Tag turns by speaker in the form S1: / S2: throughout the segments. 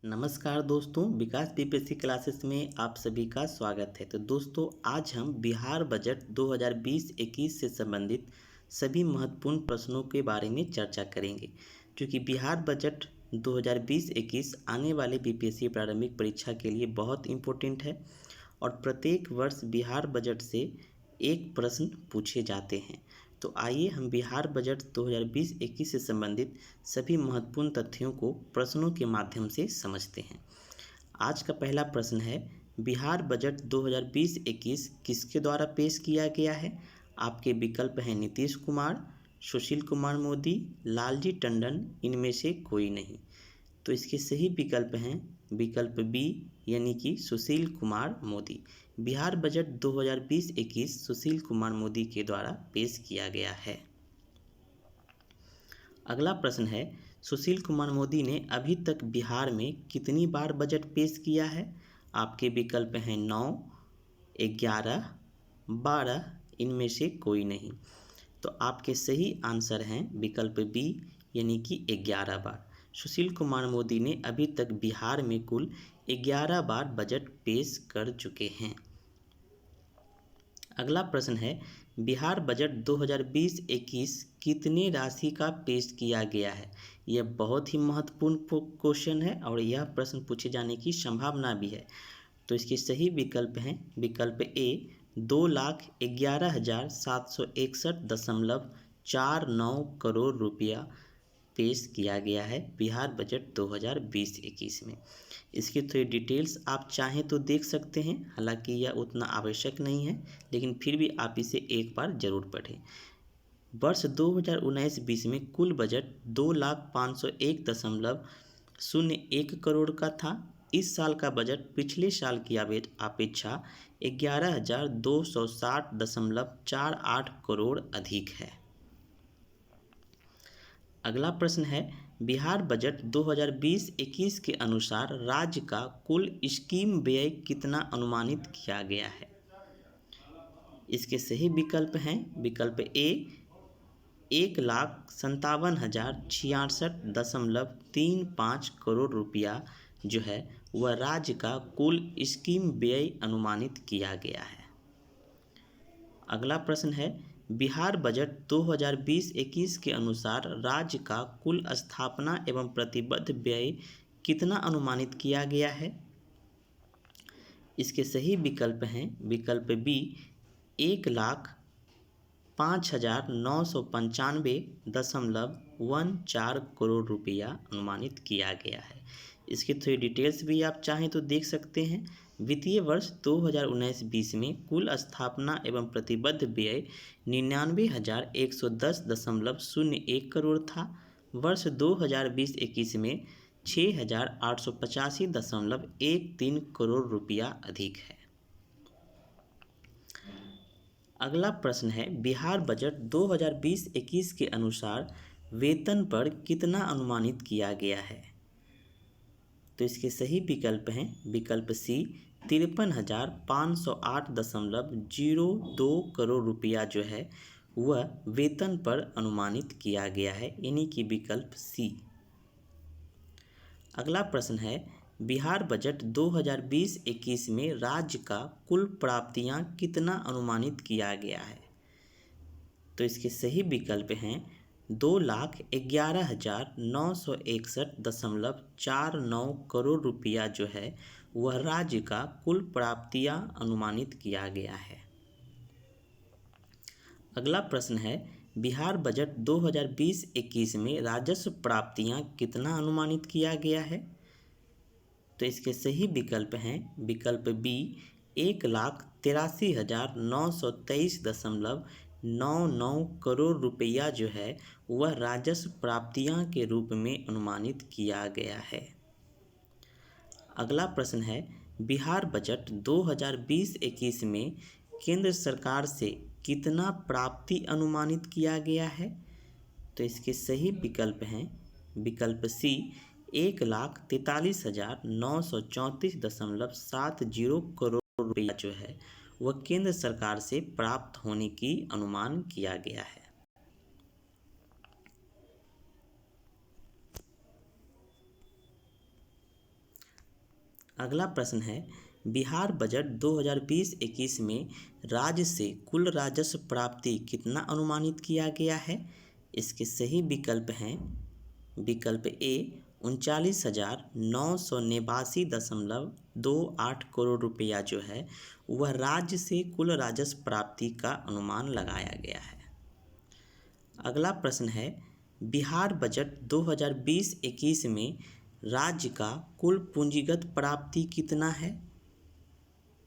S1: नमस्कार दोस्तों, विकास BPSC classes में आप सभी का स्वागत है। तो दोस्तों, आज हम बिहार बजट 2020-21 से संबंधित सभी महत्वपूर्ण प्रश्नों के बारे में चर्चा करेंगे, क्योंकि बिहार बजट 2020-21 आने वाले बीपीएससी प्रारंभिक परीक्षा के लिए बहुत इम्पोर्टेंट है और प्रत्येक वर्ष बिहार बजट से एक प्रश्न पूछे जाते हैं। तो आइए हम बिहार बजट 2020-21 से संबंधित सभी महत्वपूर्ण तथ्यों को प्रश्नों के माध्यम से समझते हैं। आज का पहला प्रश्न है, बिहार बजट 2020-21 किसके द्वारा पेश किया गया है? आपके विकल्प हैं नीतीश कुमार, सुशील कुमार मोदी, लालजी टंडन, इनमें से कोई नहीं। तो इसके सही विकल्प हैं विकल्प बी यानी कि सुशील कुमार मोदी। बिहार बजट 2020-21 सुशील कुमार मोदी के द्वारा पेश किया गया है। अगला प्रश्न है, सुशील कुमार मोदी ने अभी तक बिहार में कितनी बार बजट पेश किया है? आपके विकल्प हैं 9, 11, 12, इनमें से कोई नहीं। तो आपके सही आंसर हैं विकल्प बी यानी कि 11 बार। सुशील कुमार मोदी ने अभी तक बिहार में कुल 11 बार बजट पेश कर चुके हैं। अगला प्रश्न है, बिहार बजट 2020-21 कितने राशि का पेश किया गया है? यह बहुत ही महत्वपूर्ण क्वेश्चन है और यह प्रश्न पूछे जाने की संभावना भी है। तो इसके सही विकल्प हैं विकल्प ए 2,11,761.49 करोड़ रुपया पेश किया गया है बिहार बजट 2020-21 में। इसकी थोड़ी डिटेल्स आप चाहें तो देख सकते हैं, हालांकि यह उतना आवश्यक नहीं है, लेकिन फिर भी आप इसे एक बार जरूर पढ़ें। वर्ष 2019-20 में कुल बजट 2,501.01 करोड़ का था। इस साल का बजट पिछले साल की अपेक्षा 11,260.48 करोड़ अधिक है। अगला प्रश्न है, बिहार बजट 2020-21 के अनुसार राज्य का कुल स्कीम व्यय कितना अनुमानित किया गया है? इसके सही विकल्प हैं विकल्प ए 1,57,066.35 करोड़ रुपया जो है वह राज्य का कुल स्कीम व्यय अनुमानित किया गया है। अगला प्रश्न है, बिहार बजट 2020-21 के अनुसार राज्य का कुल स्थापना एवं प्रतिबद्ध व्यय कितना अनुमानित किया गया है? इसके सही विकल्प हैं विकल्प बी 1,05,995.14 करोड़ रुपया अनुमानित किया गया है। इसकी थोड़ी डिटेल्स भी आप चाहें तो देख सकते हैं। वित्तीय वर्ष 2019-20 में कुल स्थापना एवं प्रतिबद्ध व्यय 99,110.01 करोड़ था। वर्ष 2020-21 में 6,885.13 करोड़ रुपया अधिक है। अगला प्रश्न है, बिहार बजट 2020-21 के अनुसार वेतन पर कितना अनुमानित किया गया है? तो इसके सही विकल्प हैं विकल्प सी 53,508.02 करोड़ रुपया जो है वह वेतन पर अनुमानित किया गया है, यानी कि विकल्प सी। अगला प्रश्न है, बिहार बजट 2020-21 में राज्य का कुल प्राप्तियां कितना अनुमानित किया गया है? तो इसके सही विकल्प हैं 2,11,961.49 करोड़ रुपया जो है वह राज्य का कुल प्राप्तियां अनुमानित किया गया है। अगला प्रश्न है, बिहार बजट 2020-21 में राजस्व प्राप्तियां कितना अनुमानित किया गया है? तो इसके सही विकल्प हैं विकल्प बी 1,83,923.99 करोड़ रुपया जो है वह राजस्व प्राप्तियां के रूप में अनुमानित किया गया है। अगला प्रश्न है, बिहार बजट 2020-21 में केंद्र सरकार से कितना प्राप्ति अनुमानित किया गया है? तो इसके सही विकल्प हैं विकल्प सी 1,43,934.70 करोड़ रुपया जो है वह केंद्र सरकार से प्राप्त होने की अनुमान किया गया है। अगला प्रश्न है, बिहार बजट 2020-21 में राज्य से कुल राजस्व प्राप्ति कितना अनुमानित किया गया है? इसके सही विकल्प हैं विकल्प ए 39,989.28 करोड़ रुपया जो है वह राज्य से कुल राजस्व प्राप्ति का अनुमान लगाया गया है। अगला प्रश्न है, बिहार बजट 2020-21 में राज्य का कुल पूंजीगत प्राप्ति कितना है?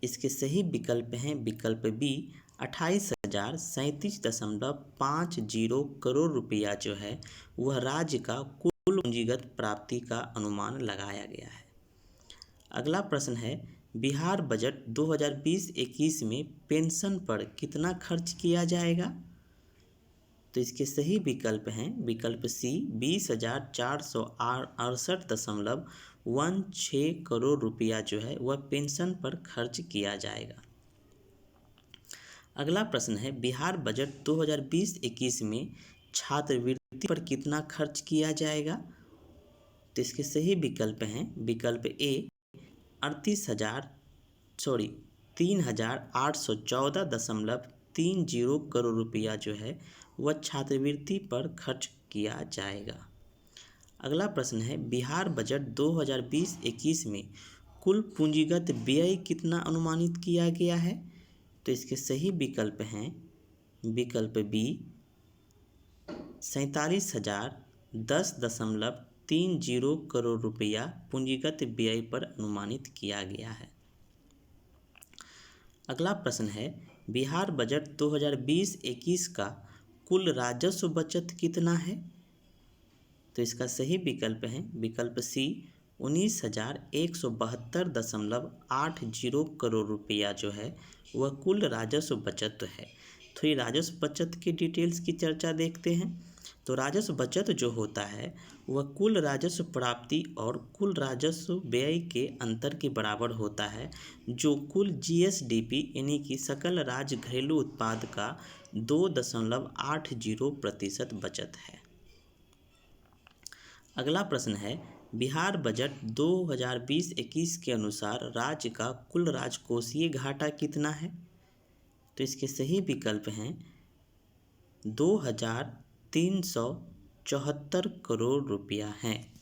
S1: इसके सही विकल्प हैं विकल्प बी 28,037.50 करोड़ रुपया जो है वह राज्य का कुल पूंजीगत प्राप्ति का अनुमान लगाया गया है। अगला प्रश्न है, बिहार बजट 2020-21 में पेंशन पर कितना खर्च किया जाएगा? तो इसके सही विकल्प हैं विकल्प सी 20,468.16 करोड़ रुपया जो है वह पेंशन पर खर्च किया जाएगा। अगला प्रश्न है, बिहार बजट 2020-21 में छात्रवृत्ति पर कितना खर्च किया जाएगा? तो इसके सही विकल्प हैं विकल्प ए 3,814.30 करोड़ रुपया जो है वह छात्रवृत्ति पर खर्च किया जाएगा। अगला प्रश्न है, बिहार बजट 2020-21 में कुल पूंजीगत व्यय कितना अनुमानित किया गया है? तो इसके सही विकल्प हैं विकल्प बी 47,010.30 करोड़ रुपया पूंजीगत व्यय पर अनुमानित किया गया है। अगला प्रश्न है, बिहार बजट 2020-21 का कुल राजस्व बचत कितना है? तो इसका सही विकल्प है विकल्प सी 19,172.80 करोड़ रुपया जो है वह कुल राजस्व बचत है। तो ये राजस्व बचत की डिटेल्स की चर्चा देखते हैं। तो राजस्व बचत जो होता है वह कुल राजस्व प्राप्ति और कुल राजस्व व्यय के अंतर के बराबर होता है, जो कुल जीएसडीपी यानी कि सकल राज्य घरेलू उत्पाद का 2.80% बचत है। अगला प्रश्न है, बिहार बजट 2020-21 के अनुसार राज्य का कुल राजकोषीय घाटा कितना है? तो इसके सही विकल्प हैं 20,374 करोड़ रुपया हैं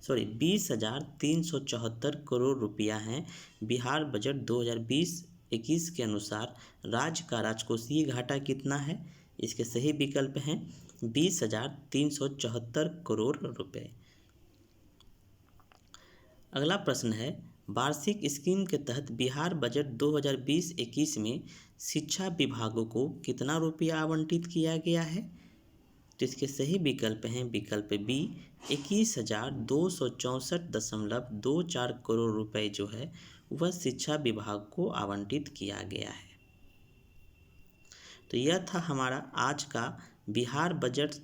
S1: 20,374 करोड़ रुपया हैं। बिहार बजट 2020-21 के अनुसार राज्य का राजकोषीय घाटा कितना है? इसके सही विकल्प हैं 20,374 करोड़ रुपए। अगला प्रश्न है, वार्षिक स्कीम के तहत बिहार बजट 2020-21 में शिक्षा विभागों को कितना रुपया आवंटित किया गया है? तो इसके सही विकल्प हैं विकल्प बी 21,264.24 करोड़ रुपए जो है वह शिक्षा विभाग को आवंटित किया गया है। तो यह था हमारा आज का बिहार बजट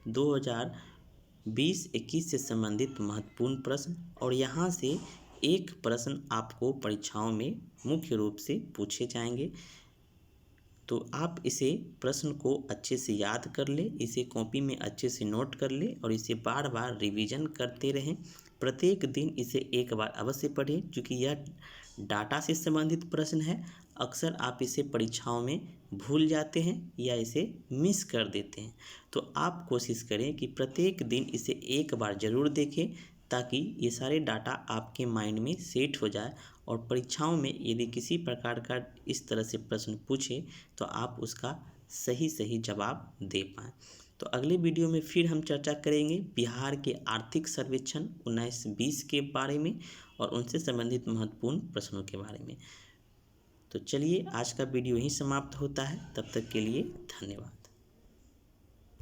S1: 2020-21 से संबंधित महत्वपूर्ण प्रश्न, और यहाँ से एक प्रश्न आपको परीक्षाओं में मुख्य रूप से पूछे जाएंगे। तो आप इसे प्रश्न को अच्छे से याद कर ले, इसे कॉपी में अच्छे से नोट कर ले और इसे बार बार रिवीजन करते रहें। प्रत्येक दिन इसे एक बार अवश्य पढ़ें, क्योंकि यह डाटा से संबंधित प्रश्न है। अक्सर आप इसे परीक्षाओं में भूल जाते हैं या इसे मिस कर देते हैं। तो आप कोशिश करें कि प्रत्येक दिन इसे एक बार ज़रूर देखें, ताकि ये सारे डाटा आपके माइंड में सेट हो जाए और परीक्षाओं में यदि किसी प्रकार का इस तरह से प्रश्न पूछे तो आप उसका सही जवाब दे पाएँ। तो अगले वीडियो में फिर हम चर्चा करेंगे बिहार के आर्थिक सर्वेक्षण 19-20 के बारे में और उनसे संबंधित महत्वपूर्ण प्रश्नों के बारे में। तो चलिए, आज का वीडियो यहीं समाप्त होता है। तब तक के लिए धन्यवाद।